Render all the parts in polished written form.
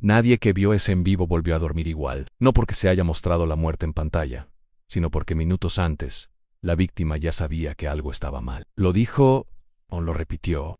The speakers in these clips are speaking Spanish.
Nadie que vio ese en vivo volvió a dormir igual, no porque se haya mostrado la muerte en pantalla, sino porque minutos antes, la víctima ya sabía que algo estaba mal. Lo dijo o lo repitió,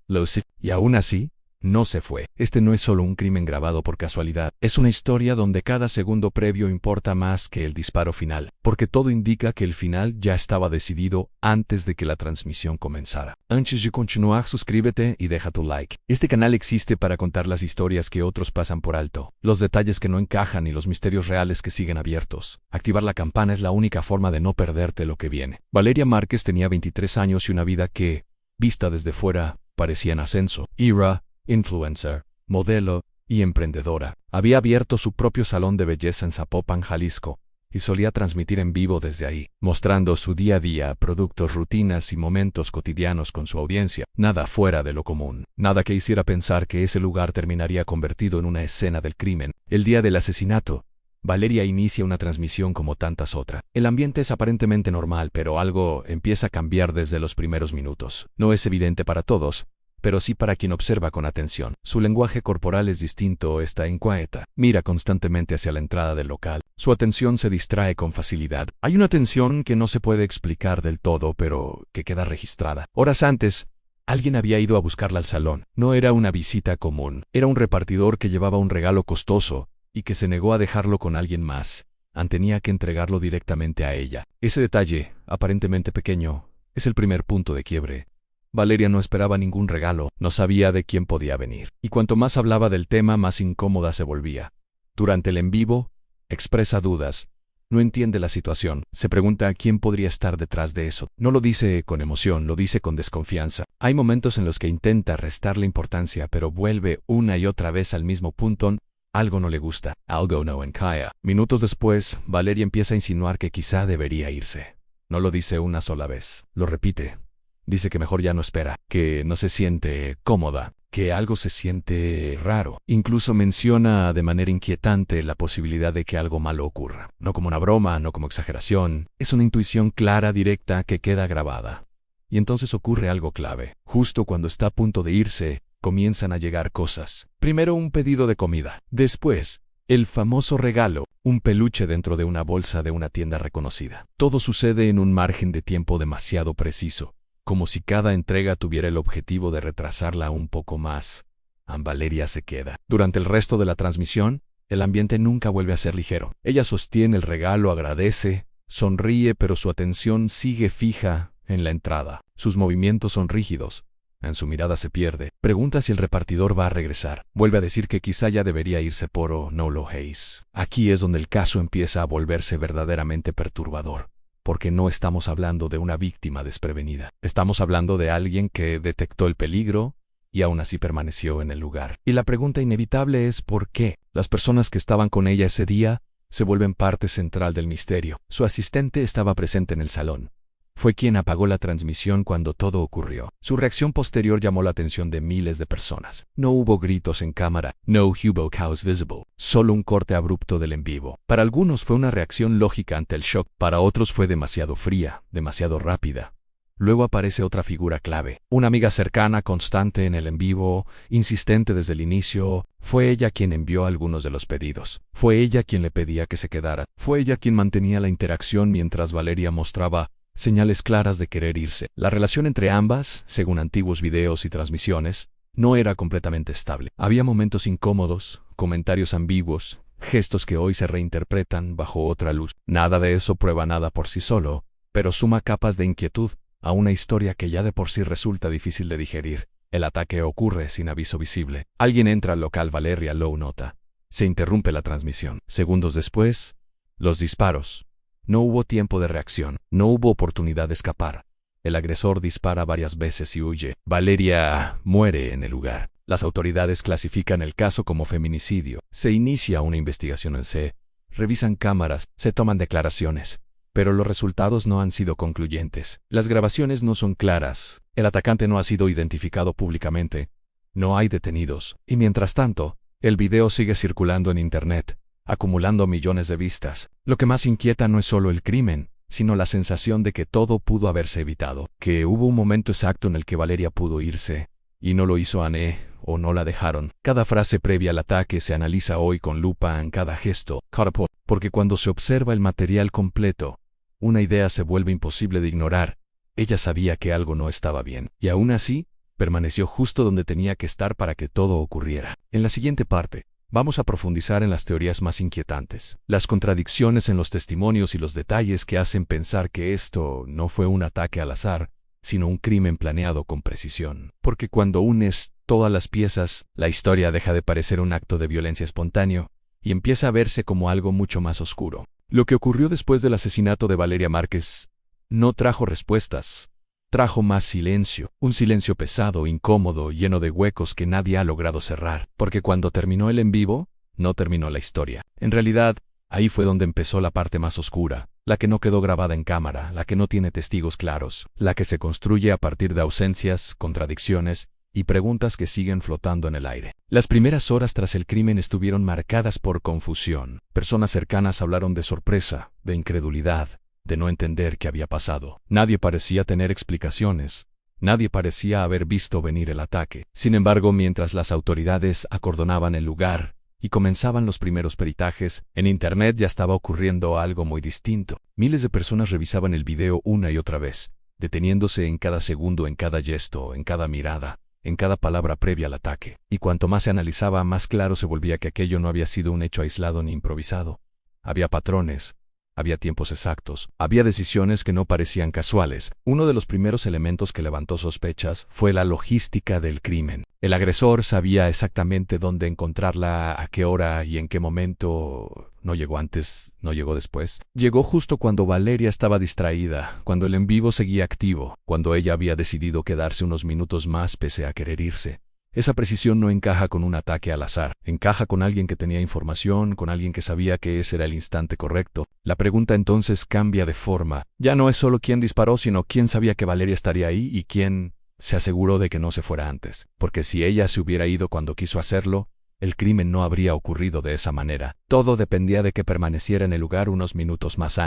y aún así, no se fue. Este no es solo un crimen grabado por casualidad, es una historia donde cada segundo previo importa más que el disparo final, porque todo indica que el final ya estaba decidido antes de que la transmisión comenzara. Antes de continuar, suscríbete y deja tu like. Este canal existe para contar las historias que otros pasan por alto, los detalles que no encajan y los misterios reales que siguen abiertos. Activar la campana es la única forma de no perderte lo que viene. Valeria Márquez tenía 23 años y una vida que, vista desde fuera, parecía en ascenso. Era influencer, modelo y emprendedora. Había abierto su propio salón de belleza en Zapopan, Jalisco, y solía transmitir en vivo desde ahí, mostrando su día a día, productos, rutinas y momentos cotidianos con su audiencia. Nada fuera de lo común, nada que hiciera pensar que ese lugar terminaría convertido en una escena del crimen. El día del asesinato, Valeria inicia una transmisión como tantas otras. El ambiente es aparentemente normal, pero algo empieza a cambiar desde los primeros minutos. No es evidente para todos, pero sí para quien observa con atención. Su lenguaje corporal es distinto, está inquieta. Mira constantemente hacia la entrada del local. Su atención se distrae con facilidad. Hay una tensión que no se puede explicar del todo, pero que queda registrada. Horas antes, alguien había ido a buscarla al salón. No era una visita común. Era un repartidor que llevaba un regalo costoso y que se negó a dejarlo con alguien más. Tenía que entregarlo directamente a ella. Ese detalle, aparentemente pequeño, es el primer punto de quiebre. Valeria no esperaba ningún regalo, no sabía de quién podía venir, y cuanto más hablaba del tema, más incómoda se volvía. Durante el en vivo, expresa dudas, no entiende la situación, se pregunta quién podría estar detrás de eso. No lo dice con emoción, lo dice con desconfianza. Hay momentos en los que intenta restarle importancia, pero vuelve una y otra vez al mismo punto. Algo no le gusta, algo no encaja. Minutos después, Valeria empieza a insinuar que quizá debería irse. No lo dice una sola vez, lo repite. Dice que mejor ya no espera, que no se siente cómoda, que algo se siente raro. Incluso menciona de manera inquietante la posibilidad de que algo malo ocurra. No como una broma, no como exageración. Es una intuición clara, directa, que queda grabada. Y entonces ocurre algo clave. Justo cuando está a punto de irse, comienzan a llegar cosas. Primero un pedido de comida. Después, el famoso regalo, un peluche dentro de una bolsa de una tienda reconocida. Todo sucede en un margen de tiempo demasiado preciso, como si cada entrega tuviera el objetivo de retrasarla un poco más. Valeria se queda. Durante el resto de la transmisión, el ambiente nunca vuelve a ser ligero. Ella sostiene el regalo, agradece, sonríe, pero su atención sigue fija en la entrada. Sus movimientos son rígidos. En su mirada se pierde. Pregunta si el repartidor va a regresar. Vuelve a decir que quizá ya debería irse por no lo hace. Aquí es donde el caso empieza a volverse verdaderamente perturbador. Porque no estamos hablando de una víctima desprevenida. Estamos hablando de alguien que detectó el peligro y aún así permaneció en el lugar. Y la pregunta inevitable es ¿por qué? Las personas que estaban con ella ese día se vuelven parte central del misterio. Su asistente estaba presente en el salón. Fue quien apagó la transmisión cuando todo ocurrió. Su reacción posterior llamó la atención de miles de personas. No hubo gritos en cámara, no hubo caos visible, solo un corte abrupto del en vivo. Para algunos fue una reacción lógica ante el shock, para otros fue demasiado fría, demasiado rápida. Luego aparece otra figura clave, una amiga cercana, constante en el en vivo, insistente desde el inicio. Fue ella quien envió algunos de los pedidos. Fue ella quien le pedía que se quedara. Fue ella quien mantenía la interacción mientras Valeria mostraba señales claras de querer irse. La relación entre ambas, según antiguos videos y transmisiones, no era completamente estable. Había momentos incómodos, comentarios ambiguos, gestos que hoy se reinterpretan bajo otra luz. Nada de eso prueba nada por sí solo, pero suma capas de inquietud a una historia que ya de por sí resulta difícil de digerir. El ataque ocurre sin aviso visible. Alguien entra al local, Valeria lo nota. Se interrumpe la transmisión. Segundos después, los disparos. No hubo tiempo de reacción, no hubo oportunidad de escapar. El agresor dispara varias veces y huye. Valeria muere en el lugar. Las autoridades clasifican el caso como feminicidio. Se inicia una investigación en C. Revisan cámaras, se toman declaraciones. Pero los resultados no han sido concluyentes. Las grabaciones no son claras. El atacante no ha sido identificado públicamente. No hay detenidos. Y mientras tanto, el video sigue circulando en Internet, acumulando millones de vistas. Lo que más inquieta no es solo el crimen, sino la sensación de que todo pudo haberse evitado, que hubo un momento exacto en el que Valeria pudo irse, Y no lo hizo Anne, o no la dejaron. Cada frase previa al ataque se analiza hoy con lupa en cada gesto, porque cuando se observa el material completo, una idea se vuelve imposible de ignorar. Ella sabía que algo no estaba bien, y aún así, permaneció justo donde tenía que estar para que todo ocurriera. En la siguiente parte, vamos a profundizar en las teorías más inquietantes, las contradicciones en los testimonios y los detalles que hacen pensar que esto no fue un ataque al azar, sino un crimen planeado con precisión. Porque cuando unes todas las piezas, la historia deja de parecer un acto de violencia espontáneo y empieza a verse como algo mucho más oscuro. Lo que ocurrió después del asesinato de Valeria Márquez no trajo respuestas, trajo más silencio, un silencio pesado, incómodo, lleno de huecos que nadie ha logrado cerrar. Porque cuando terminó el en vivo, no terminó la historia. En realidad, ahí fue donde empezó la parte más oscura, la que no quedó grabada en cámara, la que no tiene testigos claros, la que se construye a partir de ausencias, contradicciones y preguntas que siguen flotando en el aire. Las primeras horas tras el crimen estuvieron marcadas por confusión. Personas cercanas hablaron de sorpresa, de incredulidad, de no entender qué había pasado. Nadie parecía tener explicaciones. Nadie parecía haber visto venir el ataque. Sin embargo, mientras las autoridades acordonaban el lugar y comenzaban los primeros peritajes, en Internet ya estaba ocurriendo algo muy distinto. Miles de personas revisaban el video una y otra vez, deteniéndose en cada segundo, en cada gesto, en cada mirada, en cada palabra previa al ataque. Y cuanto más se analizaba, más claro se volvía que aquello no había sido un hecho aislado ni improvisado. Había patrones, había tiempos exactos, había decisiones que no parecían casuales. Uno de los primeros elementos que levantó sospechas fue la logística del crimen. El agresor sabía exactamente dónde encontrarla, a qué hora y en qué momento. No llegó antes, no llegó después. Llegó justo cuando Valeria estaba distraída, cuando el en vivo seguía activo, cuando ella había decidido quedarse unos minutos más pese a querer irse. Esa precisión no encaja con un ataque al azar, encaja con alguien que tenía información, con alguien que sabía que ese era el instante correcto. La pregunta entonces cambia de forma. Ya no es solo quién disparó, sino quién sabía que Valeria estaría ahí y quién se aseguró de que no se fuera antes. Porque si ella se hubiera ido cuando quiso hacerlo, el crimen no habría ocurrido de esa manera. Todo dependía de que permaneciera en el lugar unos minutos más.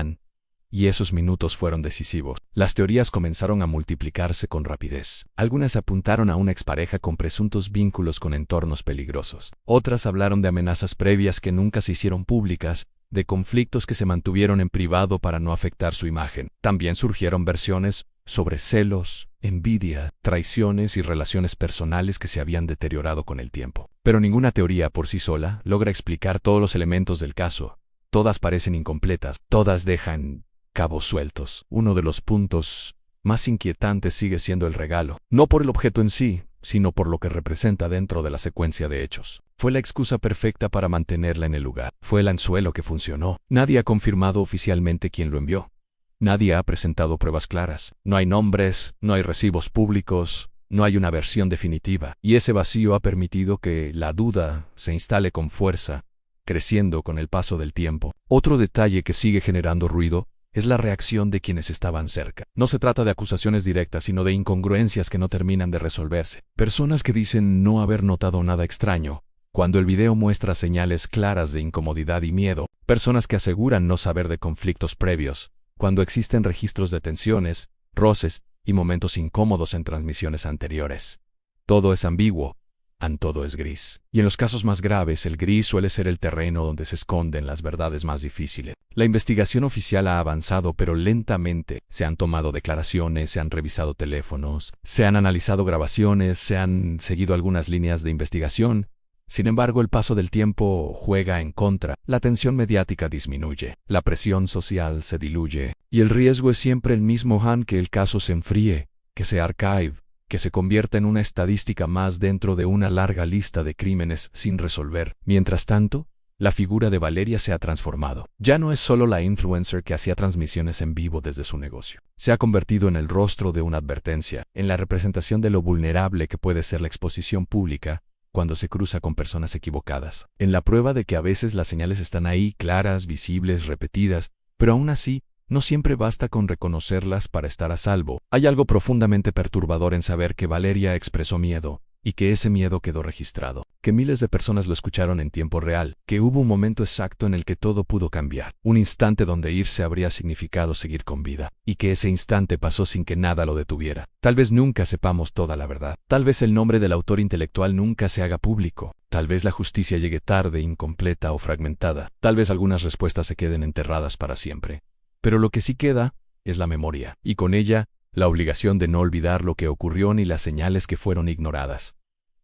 Y esos minutos fueron decisivos. Las teorías comenzaron a multiplicarse con rapidez. Algunas apuntaron a una expareja con presuntos vínculos con entornos peligrosos. Otras hablaron de amenazas previas que nunca se hicieron públicas, de conflictos que se mantuvieron en privado para no afectar su imagen. También surgieron versiones sobre celos, envidia, traiciones y relaciones personales que se habían deteriorado con el tiempo. Pero ninguna teoría por sí sola logra explicar todos los elementos del caso. Todas parecen incompletas, todas dejan cabos sueltos. Uno de los puntos más inquietantes sigue siendo el regalo, no por el objeto en sí, sino por lo que representa dentro de la secuencia de hechos. Fue la excusa perfecta para mantenerla en el lugar. Fue el anzuelo que funcionó. Nadie ha confirmado oficialmente quién lo envió. Nadie ha presentado pruebas claras. No hay nombres, no hay recibos públicos, no hay una versión definitiva. Y ese vacío ha permitido que la duda se instale con fuerza, creciendo con el paso del tiempo. Otro detalle que sigue generando ruido es la reacción de quienes estaban cerca. No se trata de acusaciones directas, sino de incongruencias que no terminan de resolverse. Personas que dicen no haber notado nada extraño, cuando el video muestra señales claras de incomodidad y miedo. Personas que aseguran no saber de conflictos previos, cuando existen registros de tensiones, roces y momentos incómodos en transmisiones anteriores. Todo es ambiguo. Todo es gris. Y en los casos más graves, el gris suele ser el terreno donde se esconden las verdades más difíciles. La investigación oficial ha avanzado, pero lentamente. Se han tomado declaraciones, se han revisado teléfonos, se han analizado grabaciones, se han seguido algunas líneas de investigación. Sin embargo, el paso del tiempo juega en contra. La tensión mediática disminuye, la presión social se diluye, y el riesgo es siempre el mismo, que el caso se enfríe, que se archive, que se convierta en una estadística más dentro de una larga lista de crímenes sin resolver. Mientras tanto, la figura de Valeria se ha transformado. Ya no es solo la influencer que hacía transmisiones en vivo desde su negocio. Se ha convertido en el rostro de una advertencia, en la representación de lo vulnerable que puede ser la exposición pública cuando se cruza con personas equivocadas. En la prueba de que a veces las señales están ahí, claras, visibles, repetidas, pero aún así, no siempre basta con reconocerlas para estar a salvo. Hay algo profundamente perturbador en saber que Valeria expresó miedo, y que ese miedo quedó registrado. que miles de personas lo escucharon en tiempo real, que hubo un momento exacto en el que todo pudo cambiar, un instante donde irse habría significado seguir con vida, y que ese instante pasó sin que nada lo detuviera. Tal vez nunca sepamos toda la verdad, tal vez el nombre del autor intelectual nunca se haga público, tal vez la justicia llegue tarde, incompleta o fragmentada, tal vez algunas respuestas se queden enterradas para siempre. Pero lo que sí queda es la memoria, y con ella, la obligación de no olvidar lo que ocurrió ni las señales que fueron ignoradas.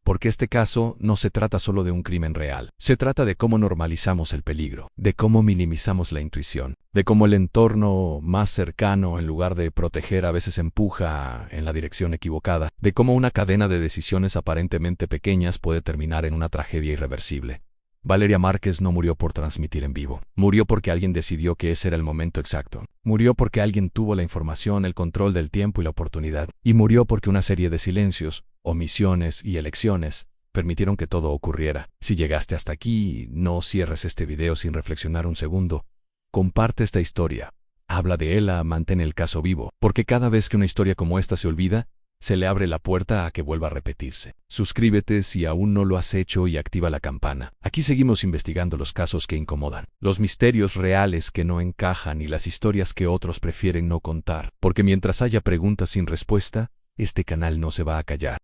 Porque este caso no se trata solo de un crimen real, se trata de cómo normalizamos el peligro, de cómo minimizamos la intuición, de cómo el entorno más cercano, en lugar de proteger, a veces empuja en la dirección equivocada, de cómo una cadena de decisiones aparentemente pequeñas puede terminar en una tragedia irreversible. Valeria Márquez no murió por transmitir en vivo. Murió porque alguien decidió que ese era el momento exacto. Murió porque alguien tuvo la información, el control del tiempo y la oportunidad. Y murió porque una serie de silencios, omisiones y elecciones permitieron que todo ocurriera. Si llegaste hasta aquí, no cierres este video sin reflexionar un segundo. Comparte esta historia. Habla de ella, mantén el caso vivo. Porque cada vez que una historia como esta se olvida, se le abre la puerta a que vuelva a repetirse. Suscríbete si aún no lo has hecho y activa la campana. Aquí seguimos investigando los casos que incomodan, los misterios reales que no encajan y las historias que otros prefieren no contar. Porque mientras haya preguntas sin respuesta, este canal no se va a callar.